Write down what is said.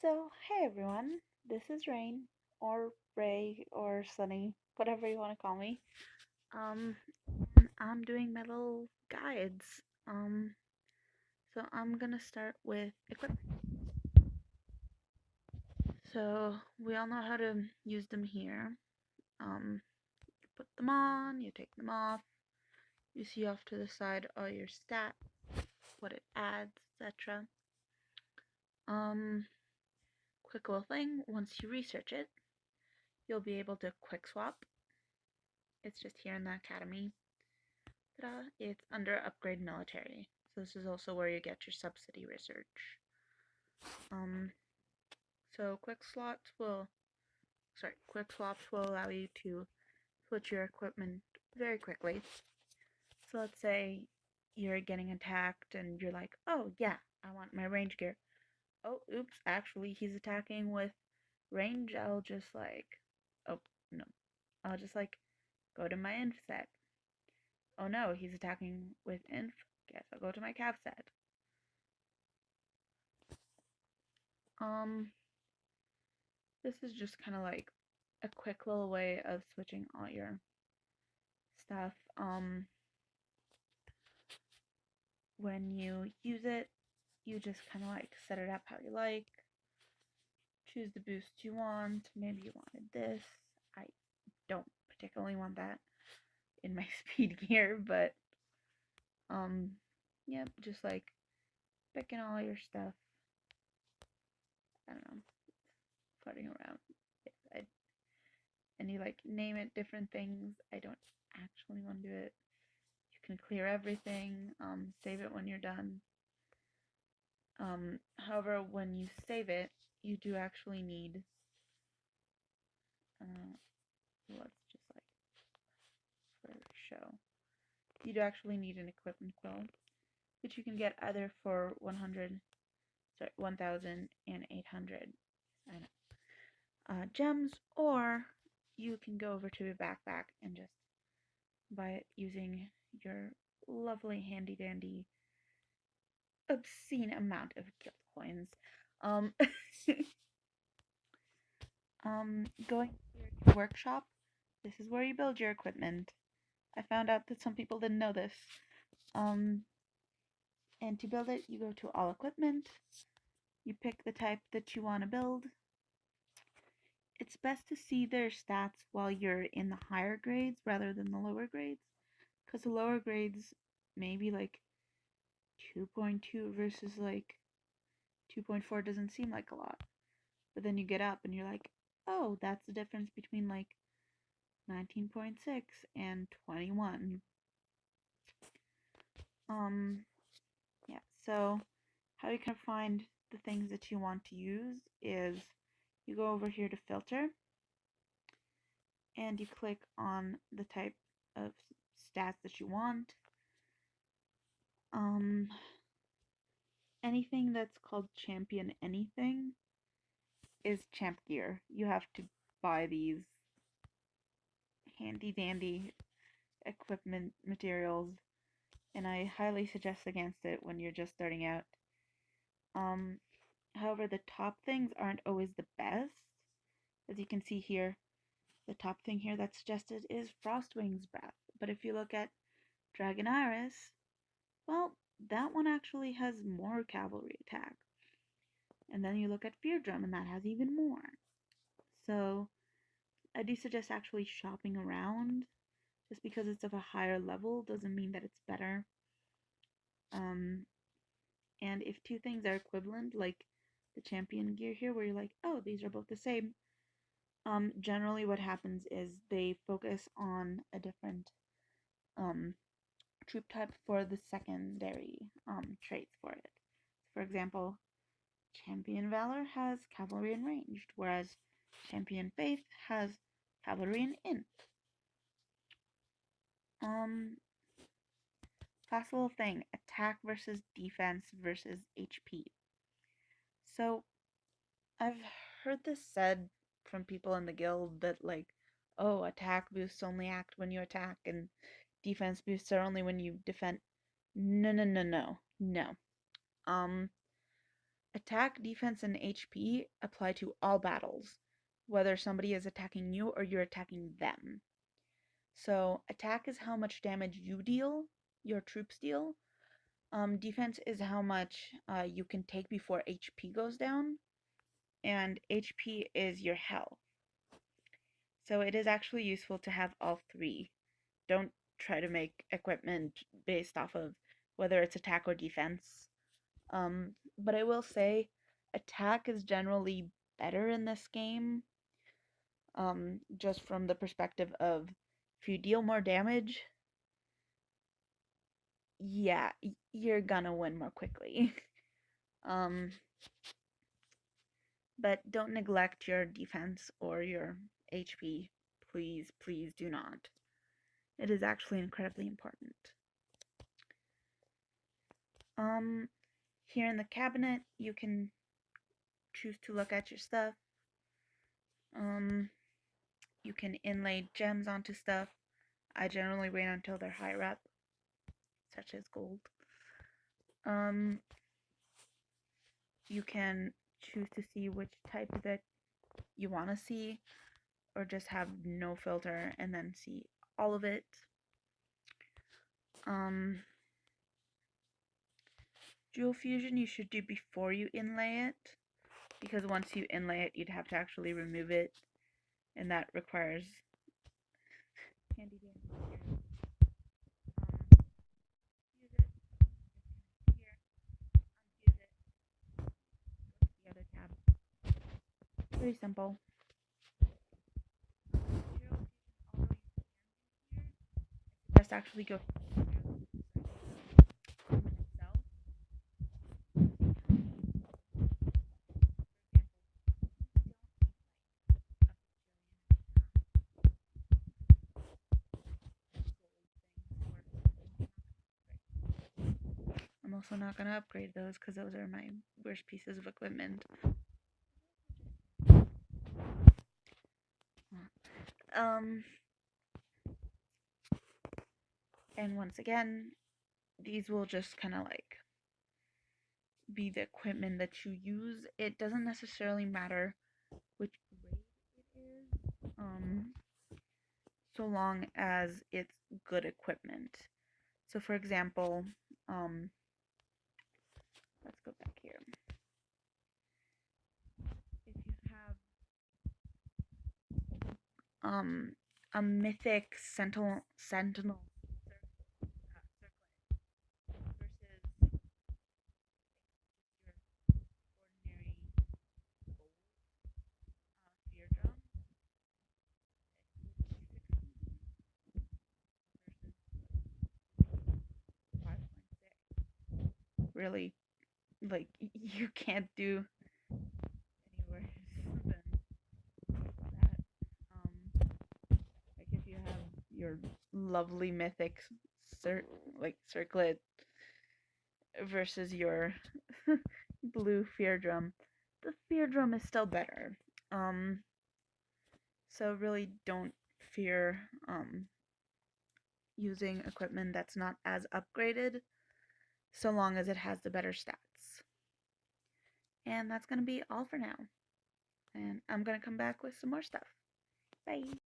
So, hey everyone, this is Rain, or Ray, or Sunny, whatever you want to call me. Um, and I'm doing my little guides. Um, so I'm gonna start with equipment. So, we all know how to use them here. You put them on, you take them off, you see off to the side all your stats, what it adds, etc. Um, quick little thing, once you research it, you'll be able to quick swap. It's just here in the academy. Ta-da! It's under Upgrade Military. So this is also where you get your subsidy research. Um, so quick swaps will allow you to switch your equipment very quickly. So let's say you're getting attacked and you're like, oh yeah, I want my range gear. Oh, oops, actually he's attacking with range. Oh no, I'll just like go to my inf set. Oh no, he's attacking with inf. Guess I'll go to my cav set. Um, this is just kind of like a quick little way of switching all your stuff. When you use it, you just kind of like set it up how you like. Choose the boost you want. Maybe you wanted this. I don't particularly want that in my speed gear, but yep, just like picking all your stuff. I don't know, floating around. Yeah, and you like name it different things. I don't actually want to do it. You can clear everything, save it when you're done. However, when you save it, you do actually need, let's just like for show, you do actually need an equipment quill, which you can get either for 1,800 gems, or you can go over to a backpack and just buy it using your lovely handy dandy obscene amount of guild coins. Um, going to your workshop, this is where you build your equipment. I found out that some people didn't know this. Um, and to build it, you go to all equipment, you pick the type that you want to build. It's best to see their stats while you're in the higher grades rather than the lower grades, because the lower grades maybe like 2.2 versus like 2.4 doesn't seem like a lot. But then you get up and you're like, oh, that's the difference between like 19.6 and 21. Um, yeah, so how you can find the things that you want to use is you go over here to filter and you click on the type of stats that you want. Um, anything that's called champion anything is champ gear. You have to buy these handy dandy equipment materials, and I highly suggest against it when you're just starting out. Um, However, the top things aren't always the best. As you can see here, the top thing here that's suggested is Frostwing's Breath. But if you look at Dragonaris, well, that one actually has more cavalry attack. And then you look at Fear Drum, and that has even more. So I do suggest actually shopping around. Just because it's of a higher level doesn't mean that it's better. Um, and if two things are equivalent, like the champion gear here, where you're like, oh, these are both the same, generally what happens is they focus on a different um, troop type for the secondary traits for it. For example, Champion Valor has Cavalry and Ranged, whereas Champion Faith has Cavalry and Int. Um, Last little thing, attack versus defense versus HP. So I've heard this said from people in the guild that like, oh, attack boosts only act when you attack and defense boosts are only when you defend. No, no, no, no. No. Um Attack, defense, and HP apply to all battles, whether somebody is attacking you or you're attacking them. So attack is how much damage you deal, your troops deal. Defense is how much you can take before HP goes down, and HP is your health. So it is actually useful to have all three. Don't try to make equipment based off of whether it's attack or defense. But I will say, attack is generally better in this game, just from the perspective of if you deal more damage, yeah, you're gonna win more quickly. um, but don't neglect your defense or your HP. Please, please do not. It is actually incredibly important. Um, Here in the cabinet, you can choose to look at your stuff. You can inlay gems onto stuff. I generally wait until they're higher up, such as gold. You can choose to see which type that you want to see, or just have no filter and then see all of it. Jewel fusion you should do before you inlay it, because once you inlay it, you'd have to actually remove it, and that requires handy dandy here. Use it here, unfuse it, go to the other tab. Pretty simple. Jewel fusion, although you can do here, it's best actually go itself. I'm also not going to upgrade those because those are my worst pieces of equipment. And once again, these will just kind of like be the equipment that you use. It doesn't necessarily matter which grade it is, so long as it's good equipment. So for example, let's go back here. If you have a mythic sentinel circlet versus your ordinary gold spear drum, versus 5.6. Really, like you can't do any worse than that. Like if you have your lovely mythic circlet versus your blue fear drum, the fear drum is still better. So really don't fear using equipment that's not as upgraded, so long as it has the better stats. And that's gonna be all for now. And I'm gonna come back with some more stuff. Bye.